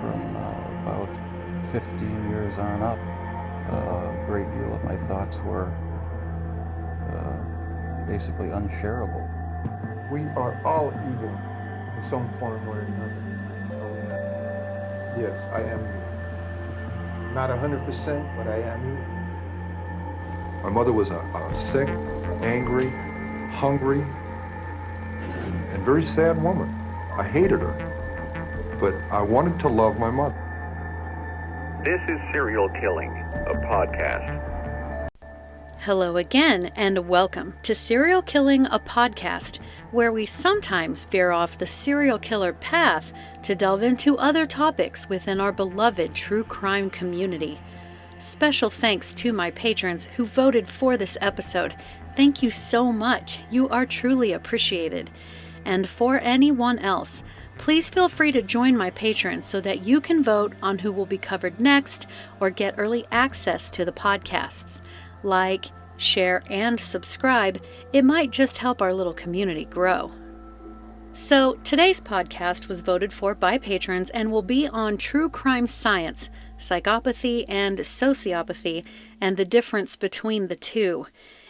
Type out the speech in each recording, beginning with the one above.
From about 15 years on up, a great deal of my thoughts were basically unshareable. We are all evil in some form or another. Yes, I am not 100%, but I am evil. My mother was a sick, angry, hungry, and very sad woman. I hated her, but I wanted to love my mother. This is Serial Killing, a podcast. Hello again, and welcome to Serial Killing, a podcast, where we sometimes veer off the serial killer path to delve into other topics within our beloved true crime community. Special thanks to my patrons who voted for this episode. Thank you so much. You are truly appreciated. And for anyone else, please feel free to join my patrons so that you can vote on who will be covered next or get early access to the podcasts. Like, share, and subscribe. It might just help our little community grow. So, today's podcast was voted for by patrons and will be on true crime science, psychopathy, and sociopathy, and the difference between the two.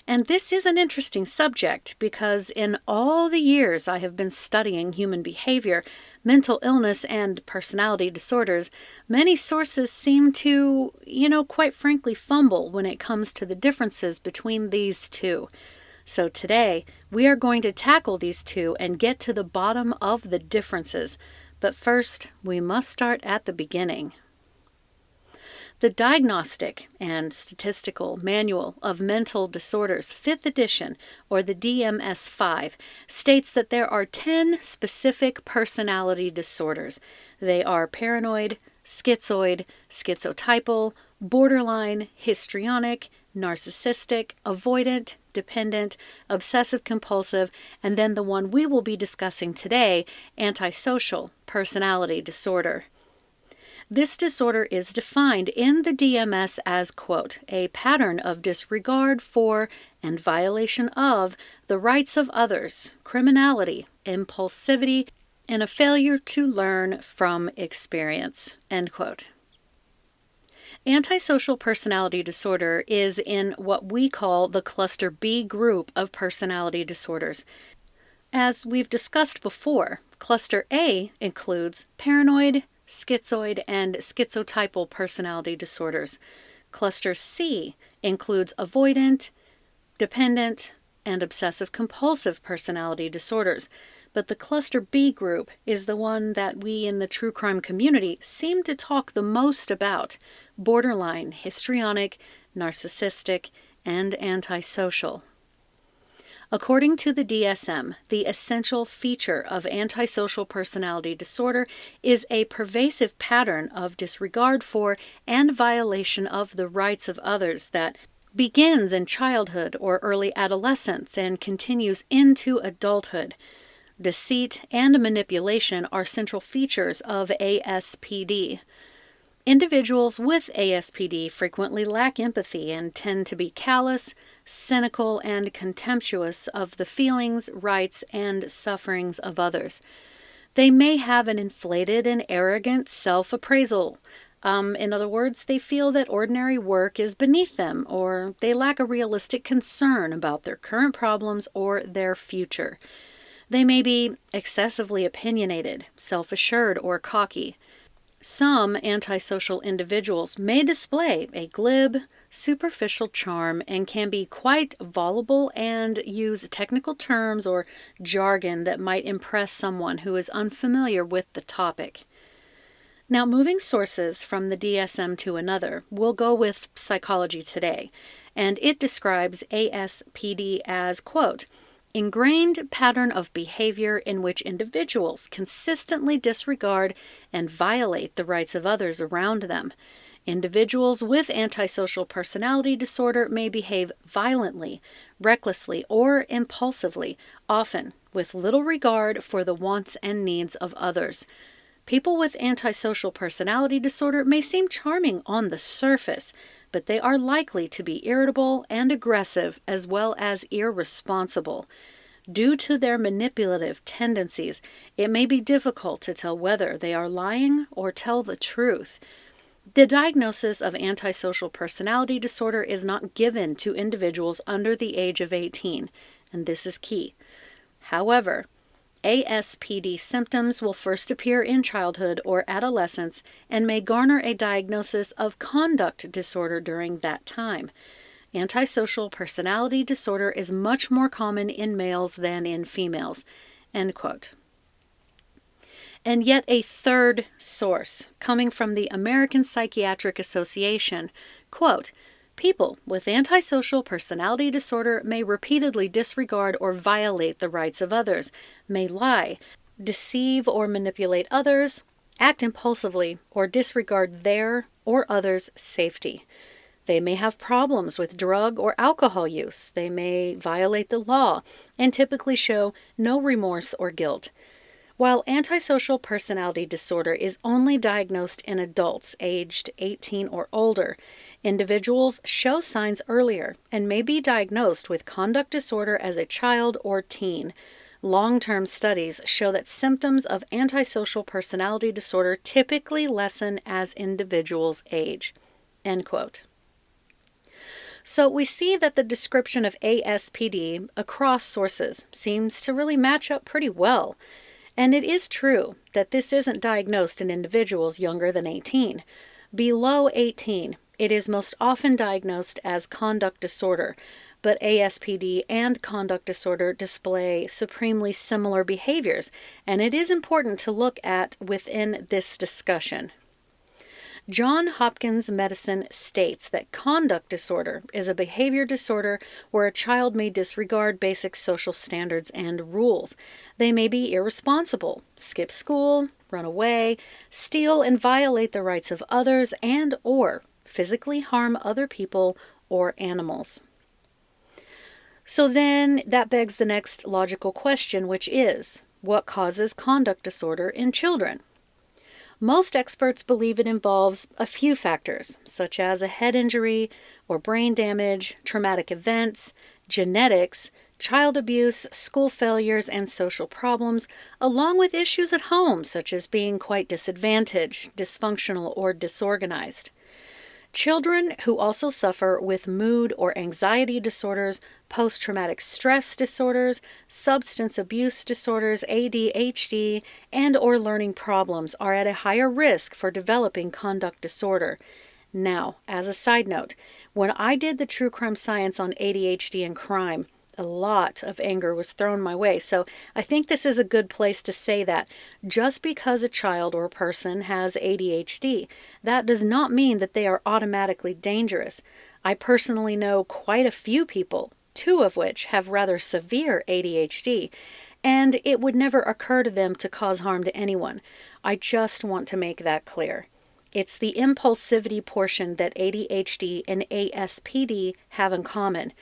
And this is an interesting subject because in all the years I have been studying human behavior, mental illness, and personality disorders, many sources seem to, quite frankly, fumble when it comes to the differences between these two. So today, we are going to tackle these two and get to the bottom of the differences. But first, we must start at the beginning. The Diagnostic and Statistical Manual of Mental Disorders, 5th edition, or the DMS-5, states that there are 10 specific personality disorders. They are paranoid, schizoid, schizotypal, borderline, histrionic, narcissistic, avoidant, dependent, obsessive-compulsive, and then the one we will be discussing today, antisocial personality disorder. This disorder is defined in the DMS as, quote, a pattern of disregard for and violation of the rights of others, criminality, impulsivity, and a failure to learn from experience, end quote. Antisocial personality disorder is in what we call the cluster B group of personality disorders. As we've discussed before, cluster A includes paranoid, schizoid, and schizotypal personality disorders. Cluster C includes avoidant, dependent, and obsessive-compulsive personality disorders. But the cluster B group is the one that we in the true crime community seem to talk the most about: borderline, histrionic, narcissistic, and antisocial. According to the DSM, the essential feature of antisocial personality disorder is a pervasive pattern of disregard for and violation of the rights of others that begins in childhood or early adolescence and continues into adulthood. Deceit and manipulation are central features of ASPD. Individuals with ASPD frequently lack empathy and tend to be callous, cynical, and contemptuous of the feelings, rights, and sufferings of others. They may have an inflated and arrogant self-appraisal. In other words, they feel that ordinary work is beneath them, or they lack a realistic concern about their current problems or their future. They may be excessively opinionated, self-assured, or cocky. Some antisocial individuals may display a glib, superficial charm and can be quite voluble and use technical terms or jargon that might impress someone who is unfamiliar with the topic. Now, moving sources from the DSM to another, we'll go with Psychology Today, and it describes ASPD as, quote, ingrained pattern of behavior in which individuals consistently disregard and violate the rights of others around them. Individuals with antisocial personality disorder may behave violently, recklessly, or impulsively, often with little regard for the wants and needs of others. People with antisocial personality disorder may seem charming on the surface, but they are likely to be irritable and aggressive as well as irresponsible. Due to their manipulative tendencies, it may be difficult to tell whether they are lying or tell the truth. The diagnosis of antisocial personality disorder is not given to individuals under the age of 18, and this is key. However, ASPD symptoms will first appear in childhood or adolescence and may garner a diagnosis of conduct disorder during that time. Antisocial personality disorder is much more common in males than in females." End quote. And yet a third source, coming from the American Psychiatric Association, quote, "People with antisocial personality disorder may repeatedly disregard or violate the rights of others, may lie, deceive or manipulate others, act impulsively, or disregard their or others' safety. They may have problems with drug or alcohol use. They may violate the law and typically show no remorse or guilt. While antisocial personality disorder is only diagnosed in adults aged 18 or older, individuals show signs earlier and may be diagnosed with conduct disorder as a child or teen. Long-term studies show that symptoms of antisocial personality disorder typically lessen as individuals age." End quote. So we see that the description of ASPD across sources seems to really match up pretty well. And it is true that this isn't diagnosed in individuals younger than 18. Below 18, it is most often diagnosed as conduct disorder, but ASPD and conduct disorder display supremely similar behaviors, and it is important to look at within this discussion. Johns Hopkins Medicine states that conduct disorder is a behavior disorder where a child may disregard basic social standards and rules. They may be irresponsible, skip school, run away, steal and violate the rights of others, and or physically harm other people or animals. So then that begs the next logical question, which is, what causes conduct disorder in children? Most experts believe it involves a few factors, such as a head injury or brain damage, traumatic events, genetics, child abuse, school failures, and social problems, along with issues at home, such as being quite disadvantaged, dysfunctional, or disorganized. Children who also suffer with mood or anxiety disorders, post-traumatic stress disorders, substance abuse disorders, ADHD, and or learning problems are at a higher risk for developing conduct disorder. Now, as a side note, when I did the true crime science on ADHD and crime, a lot of anger was thrown my way, so I think this is a good place to say that just because a child or a person has ADHD, that does not mean that they are automatically dangerous. I personally know quite a few people, 2 of which have rather severe ADHD, and it would never occur to them to cause harm to anyone. I just want to make that clear. It's the impulsivity portion that ADHD and ASPD have in common.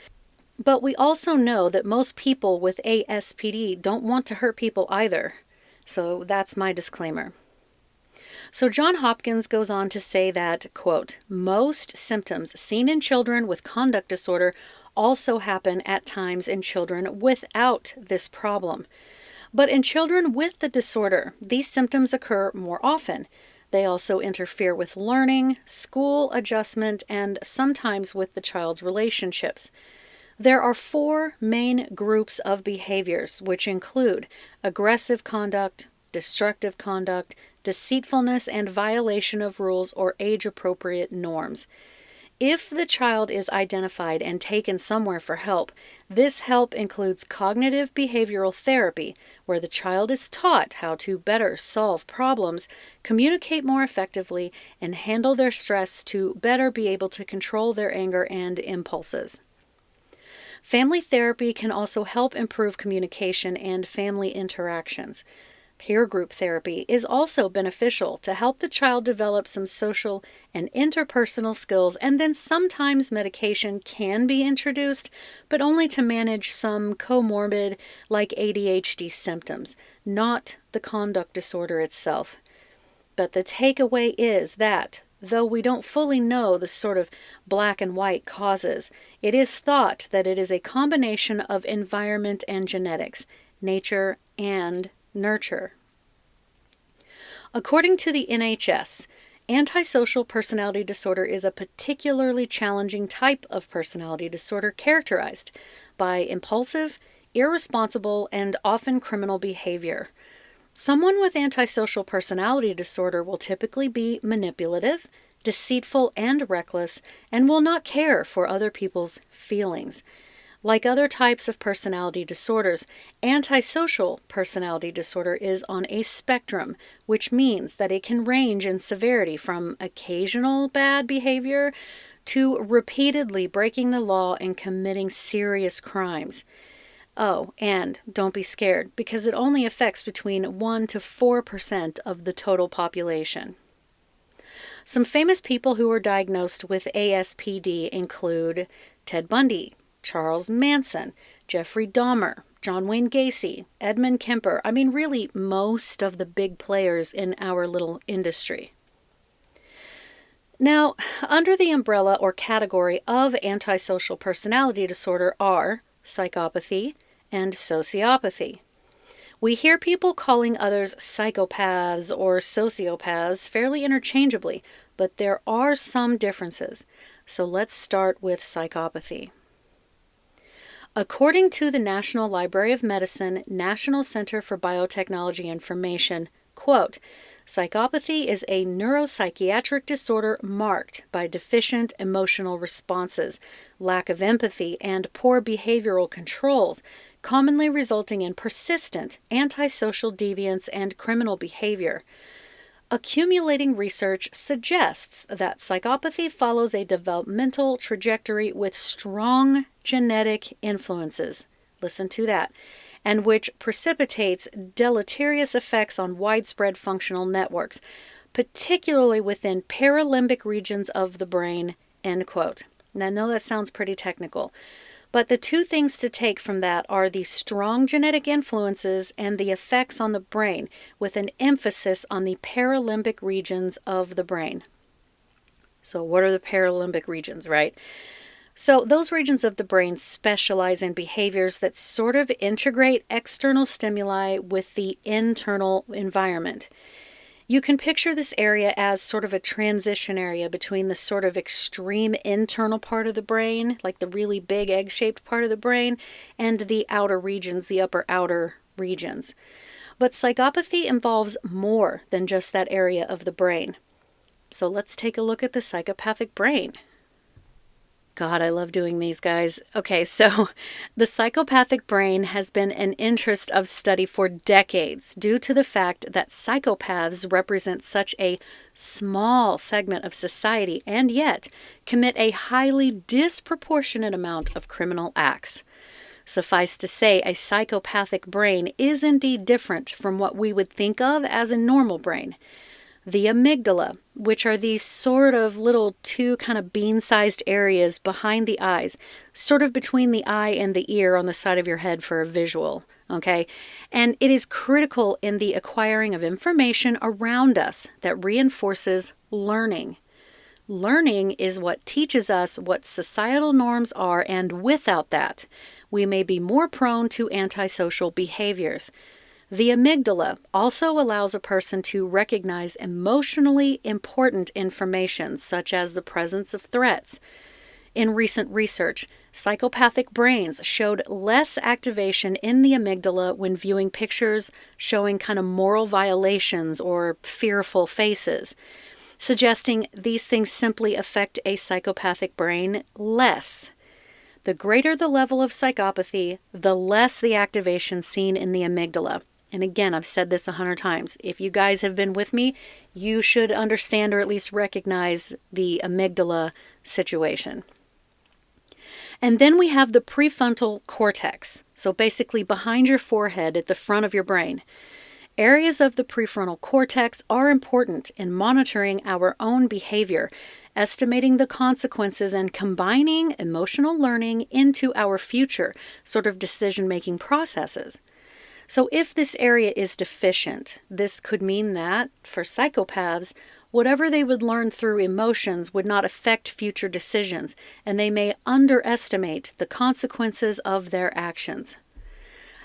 But we also know that most people with ASPD don't want to hurt people either. So that's my disclaimer. So Johns Hopkins goes on to say that, quote, "Most symptoms seen in children with conduct disorder also happen at times in children without this problem. But in children with the disorder, these symptoms occur more often. They also interfere with learning, school adjustment, and sometimes with the child's relationships. There are 4 main groups of behaviors, which include aggressive conduct, destructive conduct, deceitfulness, and violation of rules or age-appropriate norms. If the child is identified and taken somewhere for help, this help includes cognitive behavioral therapy, where the child is taught how to better solve problems, communicate more effectively, and handle their stress to better be able to control their anger and impulses. Family therapy can also help improve communication and family interactions. Peer group therapy is also beneficial to help the child develop some social and interpersonal skills, and then sometimes medication can be introduced, but only to manage some comorbid like ADHD symptoms, not the conduct disorder itself. But the takeaway is that though we don't fully know the sort of black and white causes. It is thought that it is a combination of environment and genetics, nature and nurture. According to the NHS, antisocial personality disorder is a particularly challenging type of personality disorder characterized by impulsive, irresponsible, and often criminal behavior. Someone with antisocial personality disorder will typically be manipulative, deceitful, and reckless, and will not care for other people's feelings. Like other types of personality disorders, antisocial personality disorder is on a spectrum, which means that it can range in severity from occasional bad behavior to repeatedly breaking the law and committing serious crimes. Oh, and don't be scared, because it only affects between 1 to 4% of the total population. Some famous people who were diagnosed with ASPD include Ted Bundy, Charles Manson, Jeffrey Dahmer, John Wayne Gacy, Edmund Kemper. I mean, really, most of the big players in our little industry. Now, under the umbrella or category of antisocial personality disorder are psychopathy and sociopathy. We hear people calling others psychopaths or sociopaths fairly interchangeably, but there are some differences. So let's start with psychopathy. According to the National Library of Medicine, National Center for Biotechnology Information, quote, psychopathy is a neuropsychiatric disorder marked by deficient emotional responses, lack of empathy, and poor behavioral controls, commonly resulting in persistent antisocial deviance and criminal behavior. Accumulating research suggests that psychopathy follows a developmental trajectory with strong genetic influences. Listen to that. And which precipitates deleterious effects on widespread functional networks, particularly within paralimbic regions of the brain, end quote. And I know that sounds pretty technical, but the two things to take from that are the strong genetic influences and the effects on the brain, with an emphasis on the paralimbic regions of the brain. So what are the paralimbic regions, right? So those regions of the brain specialize in behaviors that sort of integrate external stimuli with the internal environment. You can picture this area as sort of a transition area between the sort of extreme internal part of the brain, like the really big egg-shaped part of the brain, and the outer regions, the upper outer regions. But psychopathy involves more than just that area of the brain. So let's take a look at the psychopathic brain. God, I love doing these, guys. Okay, so the psychopathic brain has been an interest of study for decades due to the fact that psychopaths represent such a small segment of society and yet commit a highly disproportionate amount of criminal acts. Suffice to say, a psychopathic brain is indeed different from what we would think of as a normal brain. The amygdala, which are these sort of little two kind of bean-sized areas behind the eyes, sort of between the eye and the ear on the side of your head for a visual, okay? And it is critical in the acquiring of information around us that reinforces learning. Learning is what teaches us what societal norms are, and without that, we may be more prone to antisocial behaviors. The amygdala also allows a person to recognize emotionally important information, such as the presence of threats. In recent research, psychopathic brains showed less activation in the amygdala when viewing pictures showing kind of moral violations or fearful faces, suggesting these things simply affect a psychopathic brain less. The greater the level of psychopathy, the less the activation seen in the amygdala. And again, I've said this 100 times. If you guys have been with me, you should understand or at least recognize the amygdala situation. And then we have the prefrontal cortex. So basically behind your forehead at the front of your brain. Areas of the prefrontal cortex are important in monitoring our own behavior, estimating the consequences, and combining emotional learning into our future sort of decision-making processes. So if this area is deficient, this could mean that, for psychopaths, whatever they would learn through emotions would not affect future decisions, and they may underestimate the consequences of their actions.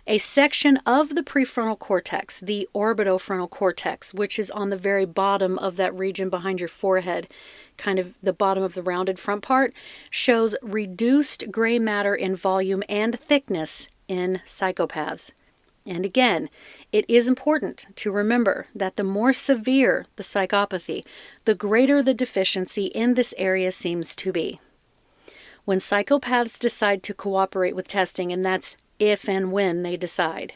A section of the prefrontal cortex, the orbitofrontal cortex, which is on the very bottom of that region behind your forehead, kind of the bottom of the rounded front part, shows reduced gray matter in volume and thickness in psychopaths. And again, it is important to remember that the more severe the psychopathy, the greater the deficiency in this area seems to be. When psychopaths decide to cooperate with testing, and that's if and when they decide,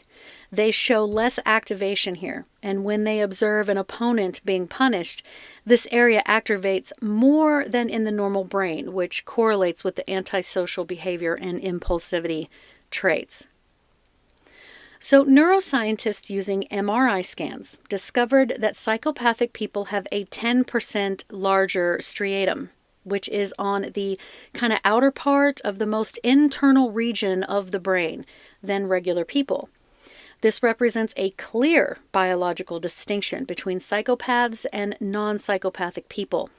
they show less activation here, and when they observe an opponent being punished, this area activates more than in the normal brain, which correlates with the antisocial behavior and impulsivity traits. So neuroscientists using MRI scans discovered that psychopathic people have a 10% larger striatum, which is on the kind of outer part of the most internal region of the brain than regular people. This represents a clear biological distinction between psychopaths and non-psychopathic people.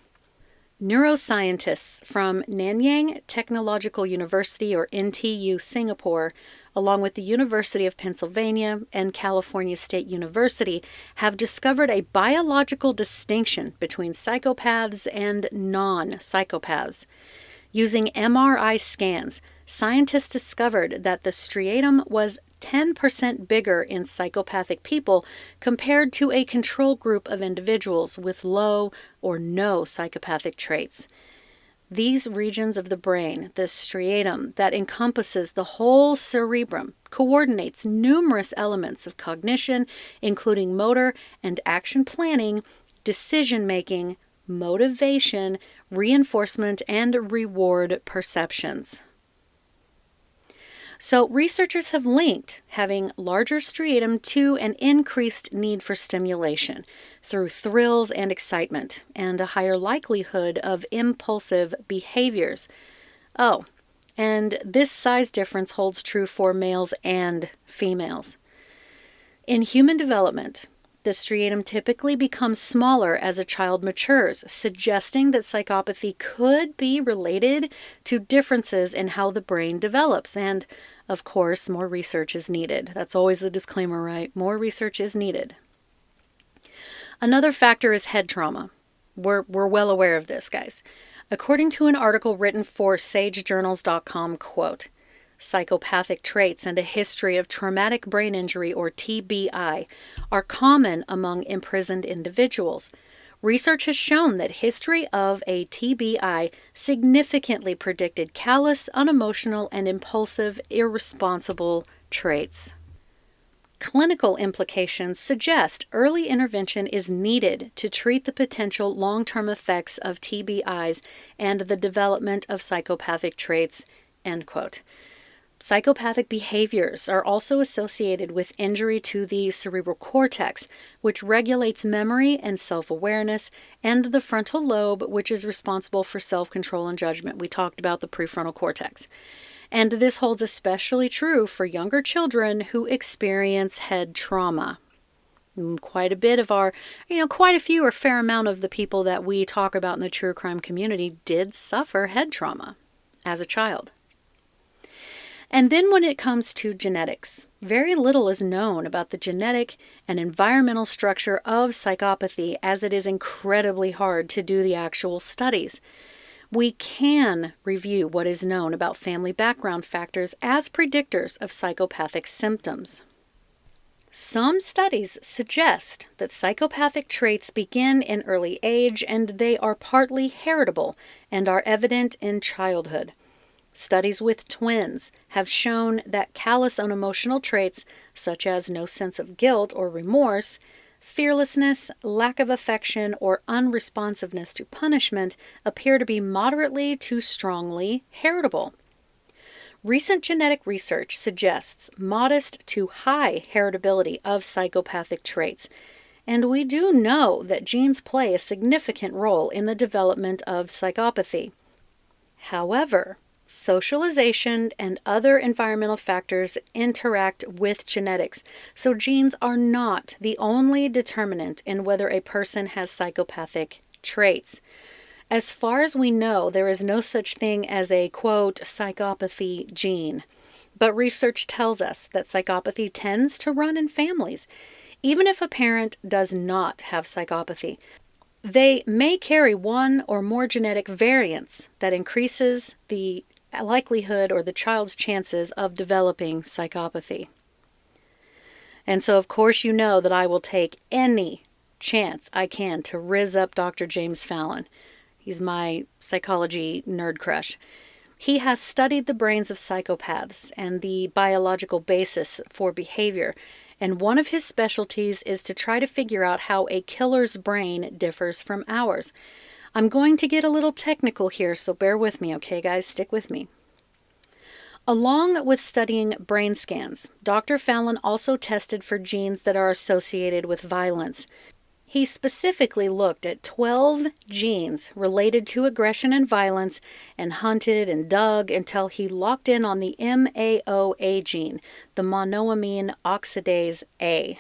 Neuroscientists from Nanyang Technological University, or NTU, Singapore, along with the University of Pennsylvania and California State University, have discovered a biological distinction between psychopaths and non-psychopaths. Using MRI scans, scientists discovered that the striatum was 10% bigger in psychopathic people compared to a control group of individuals with low or no psychopathic traits. These regions of the brain, the striatum that encompasses the whole cerebrum, coordinates numerous elements of cognition, including motor and action planning, decision-making, motivation, reinforcement, and reward perceptions. So researchers have linked having larger striatum to an increased need for stimulation through thrills and excitement, and a higher likelihood of impulsive behaviors. Oh, and this size difference holds true for males and females. In human development, the striatum typically becomes smaller as a child matures, suggesting that psychopathy could be related to differences in how the brain develops. And, of course, more research is needed. That's always the disclaimer, right? More research is needed. Another factor is head trauma. We're well aware of this, guys. According to an article written for sagejournals.com, quote, psychopathic traits and a history of traumatic brain injury, or TBI, are common among imprisoned individuals. Research has shown that history of a TBI significantly predicted callous, unemotional, and impulsive, irresponsible traits. Clinical implications suggest early intervention is needed to treat the potential long-term effects of TBIs and the development of psychopathic traits, end quote. Psychopathic behaviors are also associated with injury to the cerebral cortex, which regulates memory and self-awareness, and the frontal lobe, which is responsible for self-control and judgment. We talked about the prefrontal cortex. And this holds especially true for younger children who experience head trauma. Quite a bit of our, quite a few or fair amount of the people that we talk about in the true crime community did suffer head trauma as a child. And then when it comes to genetics, very little is known about the genetic and environmental structure of psychopathy, as it is incredibly hard to do the actual studies. We can review what is known about family background factors as predictors of psychopathic symptoms. Some studies suggest that psychopathic traits begin in early age, and they are partly heritable and are evident in childhood. Studies with twins have shown that callous unemotional traits, such as no sense of guilt or remorse, fearlessness, lack of affection, or unresponsiveness to punishment, appear to be moderately to strongly heritable. Recent genetic research suggests modest to high heritability of psychopathic traits, and we do know that genes play a significant role in the development of psychopathy. However, socialization and other environmental factors interact with genetics, so genes are not the only determinant in whether a person has psychopathic traits. As far as we know, there is no such thing as a, quote, psychopathy gene. But research tells us that psychopathy tends to run in families. Even if a parent does not have psychopathy, they may carry one or more genetic variants that increases the likelihood or the child's chances of developing psychopathy. And so, of course, you know that I will take any chance I can to rizz up Dr. James Fallon. He's my psychology nerd crush. He has studied the brains of psychopaths and the biological basis for behavior, and one of his specialties is to try to figure out how a killer's brain differs from ours. I'm going to get a little technical here, so bear with me, okay, guys? Stick with me. Along with studying brain scans, Dr. Fallon also tested for genes that are associated with violence. He specifically looked at 12 genes related to aggression and violence and hunted and dug until he locked in on the MAOA gene, the monoamine oxidase A.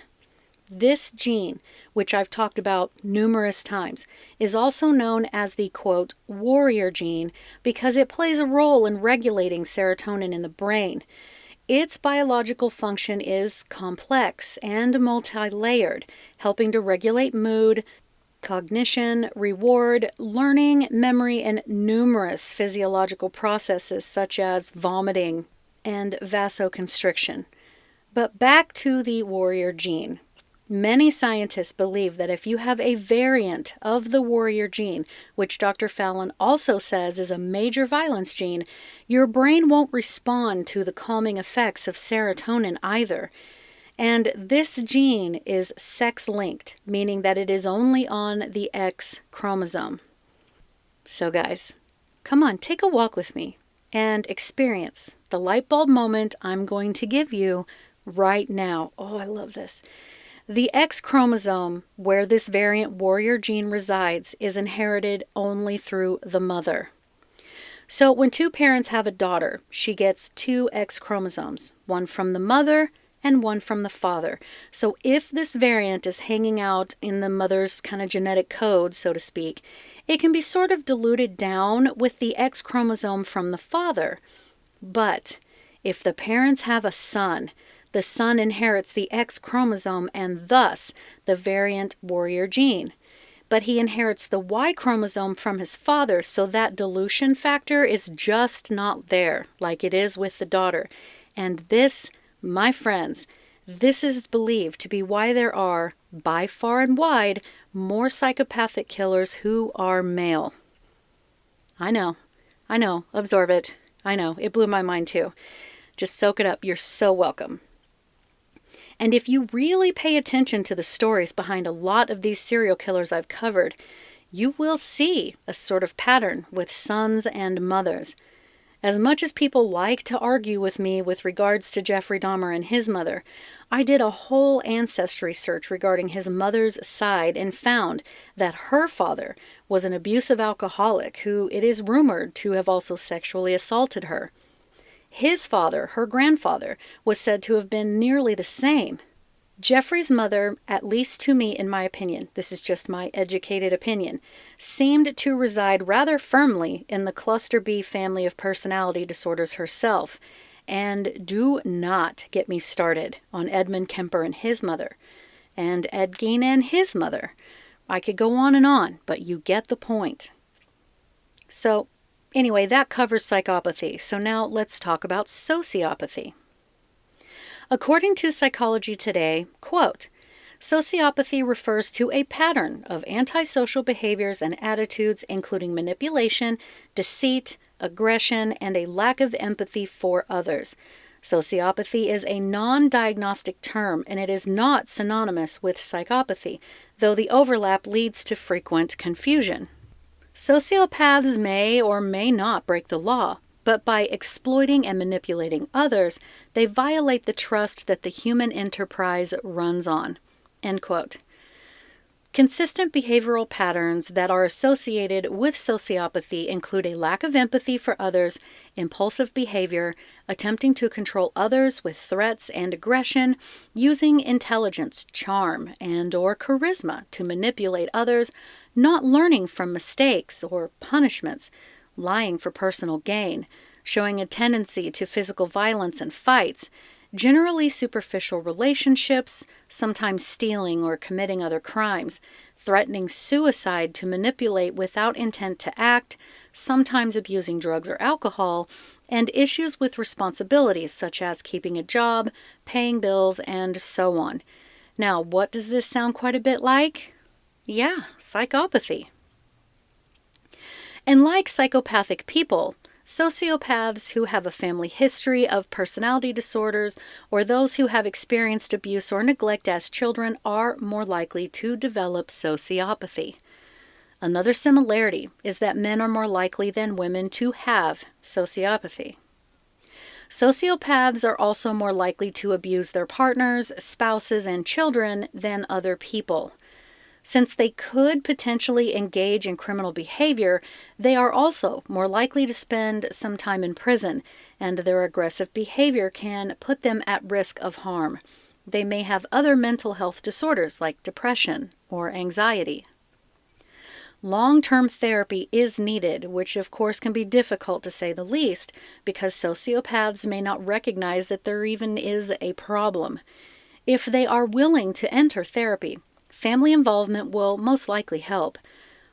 This gene, which I've talked about numerous times, is also known as the, quote, warrior gene because it plays a role in regulating serotonin in the brain. Its biological function is complex and multi-layered, helping to regulate mood, cognition, reward, learning, memory, and numerous physiological processes such as vomiting and vasoconstriction. But back to the warrior gene. Many scientists believe that if you have a variant of the warrior gene, which Dr. Fallon also says is a major violence gene, your brain won't respond to the calming effects of serotonin either. And this gene is sex-linked, meaning that it is only on the X chromosome. So guys, come on, take a walk with me and experience the light bulb moment I'm going to give you right now. Oh, I love this. The X chromosome, where this variant warrior gene resides, is inherited only through the mother. So when two parents have a daughter, she gets 2 X chromosomes, one from the mother and one from the father. So if this variant is hanging out in the mother's kind of genetic code, so to speak, it can be sort of diluted down with the X chromosome from the father. But if the parents have a son, the son inherits the X chromosome and thus the variant warrior gene. But he inherits the Y chromosome from his father, so that dilution factor is just not there like it is with the daughter. And this, my friends, this is believed to be why there are, by far and wide, more psychopathic killers who are male. I know, absorb it. I know, it blew my mind too. Just soak it up, you're so welcome. And if you really pay attention to the stories behind a lot of these serial killers I've covered, you will see a sort of pattern with sons and mothers. As much as people like to argue with me with regards to Jeffrey Dahmer and his mother, I did a whole ancestry search regarding his mother's side and found that her father was an abusive alcoholic who it is rumored to have also sexually assaulted her. His father, her grandfather, was said to have been nearly the same. Jeffrey's mother, at least to me in my opinion, this is just my educated opinion, seemed to reside rather firmly in the cluster B family of personality disorders herself. And do not get me started on Edmund Kemper and his mother, and Ed Gein and his mother. I could go on, but you get the point. So, anyway, that covers psychopathy. So now let's talk about sociopathy. According to Psychology Today, quote, sociopathy refers to a pattern of antisocial behaviors and attitudes including manipulation, deceit, aggression, and a lack of empathy for others. Sociopathy is a non-diagnostic term and it is not synonymous with psychopathy, though the overlap leads to frequent confusion. Sociopaths may or may not break the law, but by exploiting and manipulating others, they violate the trust that the human enterprise runs on. End quote. Consistent behavioral patterns that are associated with sociopathy include a lack of empathy for others, impulsive behavior, attempting to control others with threats and aggression, using intelligence, charm, and/or charisma to manipulate others, not learning from mistakes or punishments, lying for personal gain, showing a tendency to physical violence and fights, generally superficial relationships, sometimes stealing or committing other crimes, threatening suicide to manipulate without intent to act, sometimes abusing drugs or alcohol, and issues with responsibilities such as keeping a job, paying bills, and so on. Now, what does this sound quite a bit like? Yeah, psychopathy. And like psychopathic people, sociopaths who have a family history of personality disorders or those who have experienced abuse or neglect as children are more likely to develop sociopathy. Another similarity is that men are more likely than women to have sociopathy. Sociopaths are also more likely to abuse their partners, spouses, and children than other people. Since they could potentially engage in criminal behavior, they are also more likely to spend some time in prison, and their aggressive behavior can put them at risk of harm. They may have other mental health disorders like depression or anxiety. Long-term therapy is needed, which of course can be difficult to say the least, because sociopaths may not recognize that there even is a problem. If they are willing to enter therapy, family involvement will most likely help.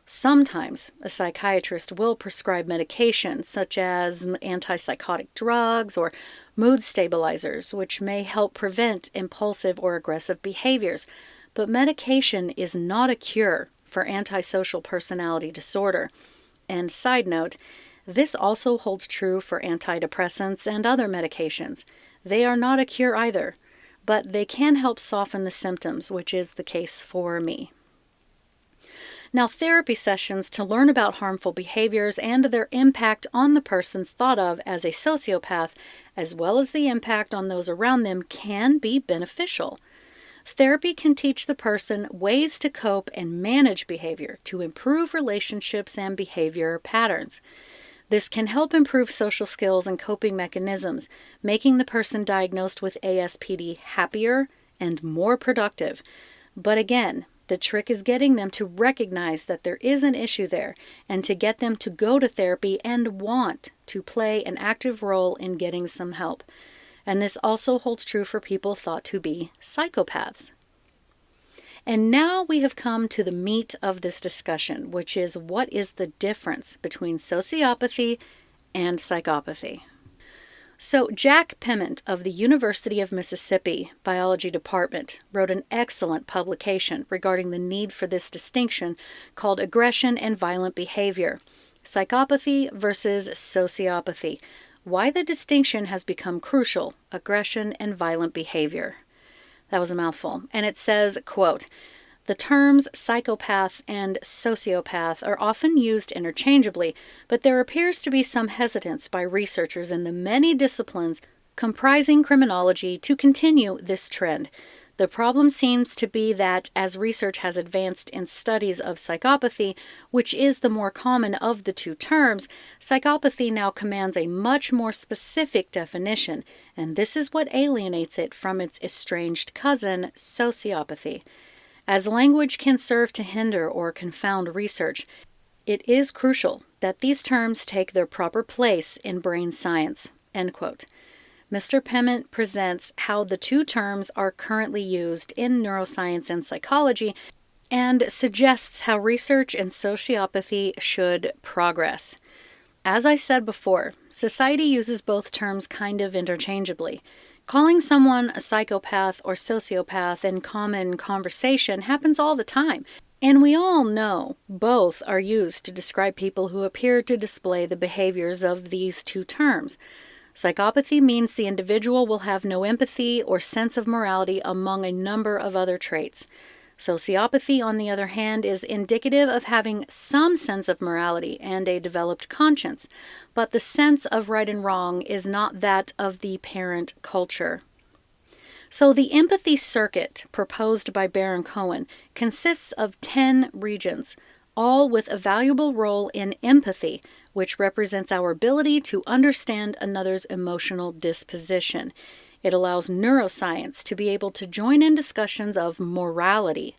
Sometimes a psychiatrist will prescribe medications such as antipsychotic drugs or mood stabilizers, which may help prevent impulsive or aggressive behaviors. But medication is not a cure for antisocial personality disorder. And side note, this also holds true for antidepressants and other medications. They are not a cure either, but they can help soften the symptoms, which is the case for me. Now, therapy sessions to learn about harmful behaviors and their impact on the person thought of as a sociopath, as well as the impact on those around them, can be beneficial. Therapy can teach the person ways to cope and manage behavior to improve relationships and behavior patterns. This can help improve social skills and coping mechanisms, making the person diagnosed with ASPD happier and more productive. But again, the trick is getting them to recognize that there is an issue there and to get them to go to therapy and want to play an active role in getting some help. And this also holds true for people thought to be psychopaths. And now we have come to the meat of this discussion, which is what is the difference between sociopathy and psychopathy. So Jack Pement of the University of Mississippi Biology Department wrote an excellent publication regarding the need for this distinction called Aggression and Violent Behavior, Psychopathy versus Sociopathy, Why the Distinction Has Become Crucial, Aggression and Violent Behavior. That was a mouthful. And it says, quote, "The terms psychopath and sociopath are often used interchangeably, but there appears to be some hesitance by researchers in the many disciplines comprising criminology to continue this trend. The problem seems to be that as research has advanced in studies of psychopathy, which is the more common of the two terms, psychopathy now commands a much more specific definition, and this is what alienates it from its estranged cousin, sociopathy. As language can serve to hinder or confound research, it is crucial that these terms take their proper place in brain science." End quote. Mr. Pement presents how the two terms are currently used in neuroscience and psychology and suggests how research in sociopathy should progress. As I said before, society uses both terms kind of interchangeably. Calling someone a psychopath or sociopath in common conversation happens all the time, and we all know both are used to describe people who appear to display the behaviors of these two terms. Psychopathy means the individual will have no empathy or sense of morality among a number of other traits. Sociopathy, on the other hand, is indicative of having some sense of morality and a developed conscience, but the sense of right and wrong is not that of the parent culture. So the empathy circuit proposed by Baron Cohen consists of 10 regions, all with a valuable role in empathy, which represents our ability to understand another's emotional disposition. It allows neuroscience to be able to join in discussions of morality.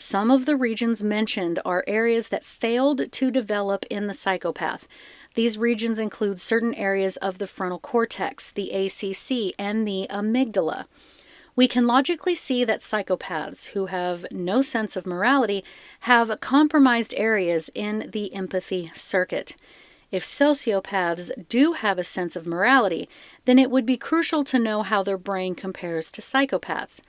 Some of the regions mentioned are areas that failed to develop in the psychopath. These regions include certain areas of the frontal cortex, the ACC, and the amygdala. We can logically see that psychopaths who have no sense of morality have compromised areas in the empathy circuit. If sociopaths do have a sense of morality, then it would be crucial to know how their brain compares to psychopaths.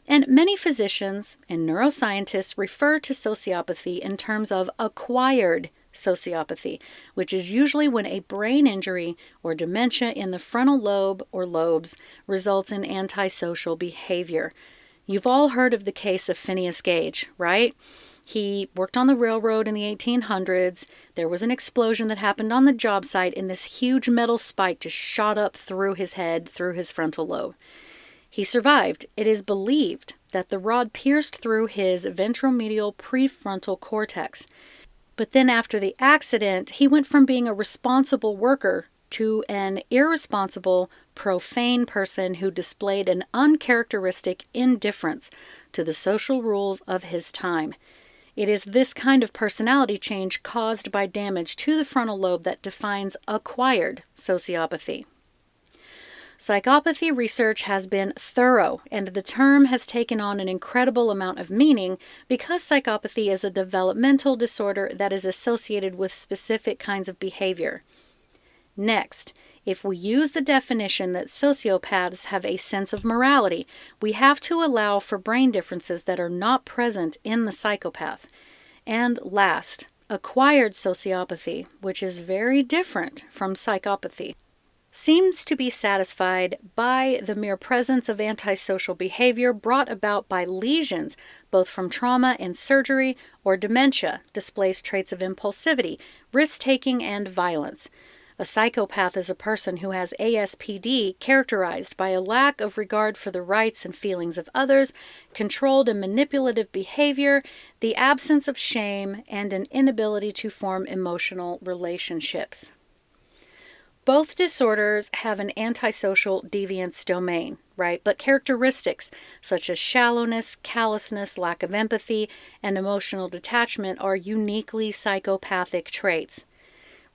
And many physicians and neuroscientists refer to sociopathy in terms of acquired sociopathy, which is usually when a brain injury or dementia in the frontal lobe or lobes results in antisocial behavior. You've all heard of the case of Phineas Gage, right? He worked on the railroad in the 1800s. There was an explosion that happened on the job site, and this huge metal spike just shot up through his head, through his frontal lobe. He survived. It is believed that the rod pierced through his ventromedial prefrontal cortex. But then after the accident, he went from being a responsible worker to an irresponsible, profane person who displayed an uncharacteristic indifference to the social rules of his time. It is this kind of personality change caused by damage to the frontal lobe that defines acquired sociopathy. Psychopathy research has been thorough, and the term has taken on an incredible amount of meaning because psychopathy is a developmental disorder that is associated with specific kinds of behavior. Next, if we use the definition that sociopaths have a sense of morality, we have to allow for brain differences that are not present in the psychopath. And last, acquired sociopathy, which is very different from psychopathy, seems to be satisfied by the mere presence of antisocial behavior brought about by lesions, both from trauma and surgery, or dementia, displays traits of impulsivity, risk-taking, and violence. A psychopath is a person who has ASPD characterized by a lack of regard for the rights and feelings of others, controlled and manipulative behavior, the absence of shame, and an inability to form emotional relationships. Both disorders have an antisocial deviance domain, right? But characteristics such as shallowness, callousness, lack of empathy, and emotional detachment are uniquely psychopathic traits.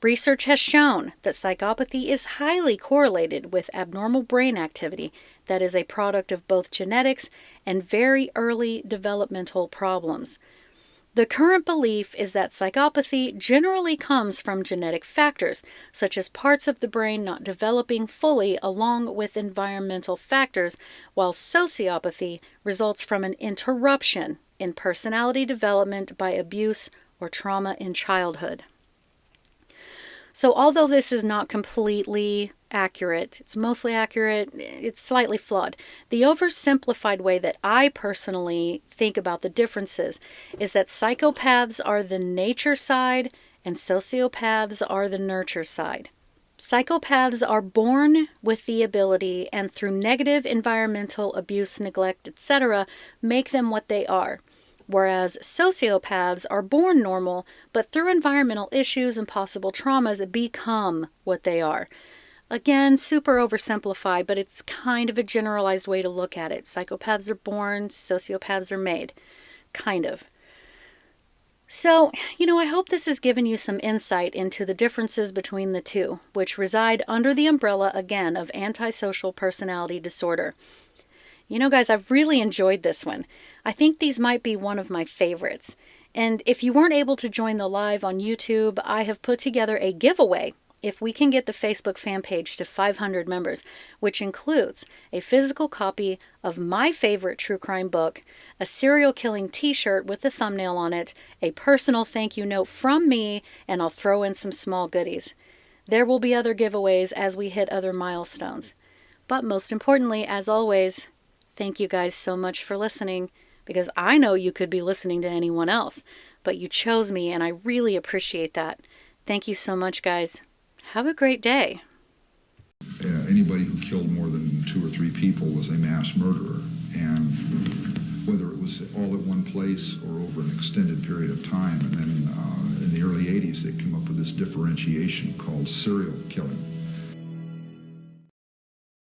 Research has shown that psychopathy is highly correlated with abnormal brain activity that is a product of both genetics and very early developmental problems. The current belief is that psychopathy generally comes from genetic factors, such as parts of the brain not developing fully along with environmental factors, while sociopathy results from an interruption in personality development by abuse or trauma in childhood. So although this is not completely accurate, it's mostly accurate, it's slightly flawed. The oversimplified way that I personally think about the differences is that psychopaths are the nature side and sociopaths are the nurture side. Psychopaths are born with the ability and through negative environmental abuse, neglect, etc., make them what they are. Whereas sociopaths are born normal, but through environmental issues and possible traumas become what they are. Again, super oversimplified, but it's kind of a generalized way to look at it. Psychopaths are born, sociopaths are made. Kind of. So, I hope this has given you some insight into the differences between the two, which reside under the umbrella, again, of antisocial personality disorder. Guys, I've really enjoyed this one. I think these might be one of my favorites. And if you weren't able to join the live on YouTube, I have put together a giveaway if we can get the Facebook fan page to 500 members, which includes a physical copy of my favorite true crime book, a serial killing t-shirt with a thumbnail on it, a personal thank you note from me, and I'll throw in some small goodies. There will be other giveaways as we hit other milestones. But most importantly, as always, thank you guys so much for listening, because I know you could be listening to anyone else, but you chose me, and I really appreciate that. Thank you so much, guys. Have a great day. Anybody who killed more than 2 or 3 people was a mass murderer, and whether it was all at one place or over an extended period of time, and then in the early 80s they came up with this differentiation called serial killing.